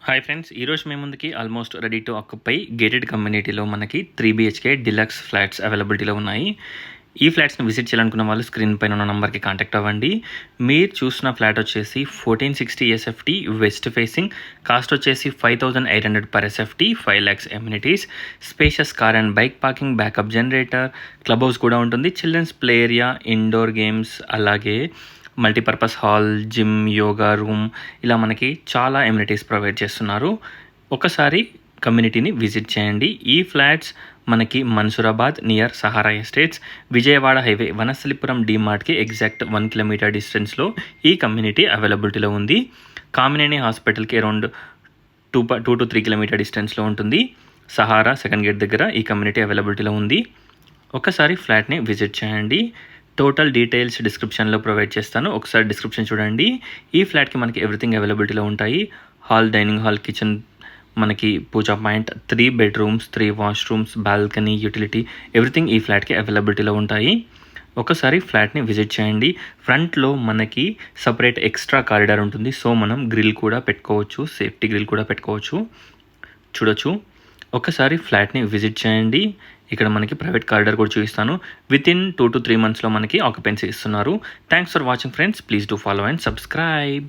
Hi friends, ఈరోజు మేము ముందుకి almost ready to occupy gated కమ్యూనిటీలో మనకి 3 BHK డిలక్స్ ఫ్లాట్స్ అవైలబిలిటీలో ఉన్నాయి. ఈ ఫ్లాట్స్ని విజిట్ చేయాలనుకున్న వాళ్ళు స్క్రీన్ పైన ఉన్న నెంబర్కి కాంటాక్ట్ అవ్వండి. మీరు చూసిన ఫ్లాట్ వచ్చేసి 1460 SFT వెస్ట్ ఫేసింగ్, కాస్ట్ వచ్చేసి 5800 per SFT, 5 lakhs amenities, spacious car and bike parking, backup generator, club house కూడా ఉంటుంది, children's play area, indoor games, అలాగే multipurpose hall, gym, yoga room, ఇలా మనకి చాలా ఎమ్యూనిటీస్ ప్రొవైడ్ చేస్తున్నారు. ఒకసారి కమ్యూనిటీని విజిట్ చేయండి. ఈ ఫ్లాట్స్ మనకి Mansoorabad near Sahara Estates, Vijayawada highway Vanasthalipuram డీమార్ట్కి ఎగ్జాక్ట్ 1 కిలోమీటర్ డిస్టెన్స్లో ఈ కమ్యూనిటీ అవైలబిలిటీలో ఉంది. కామినేని హాస్పిటల్కి అరౌండ్ 2 to 3 కిలోమీటర్ డిస్టెన్స్లో ఉంటుంది. సహారా సెకండ్ గేట్ దగ్గర ఈ కమ్యూనిటీ అవైలబిలిటీలో ఉంది. ఒకసారి ఫ్లాట్ని విజిట్ చేయండి. టోటల్ డీటెయిల్స్ డిస్క్రిప్షన్లో ప్రొవైడ్ చేస్తాను, ఒకసారి డిస్క్రిప్షన్ చూడండి. ఈ ఫ్లాట్కి మనకి ఎవ్రీథింగ్ అవైలబిలిటీలో ఉంటాయి. హాల్, డైనింగ్ హాల్, కిచెన్, మనకి puja point, 3 bedrooms, 3 washrooms, balcony, utility, everything ఈ ఫ్లాట్కి అవైలబిలిటీలో ఉంటాయి. ఒకసారి ఫ్లాట్ని విజిట్ చేయండి. ఫ్రంట్లో మనకి సపరేట్ ఎక్స్ట్రా కారిడార్ ఉంటుంది, సో మనం గ్రిల్ కూడా పెట్టుకోవచ్చు, సేఫ్టీ గ్రిల్ కూడా పెట్టుకోవచ్చు. చూడొచ్చు. ఒకసారి ఫ్లాట్ని విజిట్ చేయండి. ఇక్కడ మనకి ప్రైవేట్ కారిడార్ కూడా చూపిస్తాను. వితిన్ 2 to 3 monthsలో మనకి ఆక్యుపెన్సీ ఇస్తున్నారు. Thanks for watching friends. Please do follow and subscribe.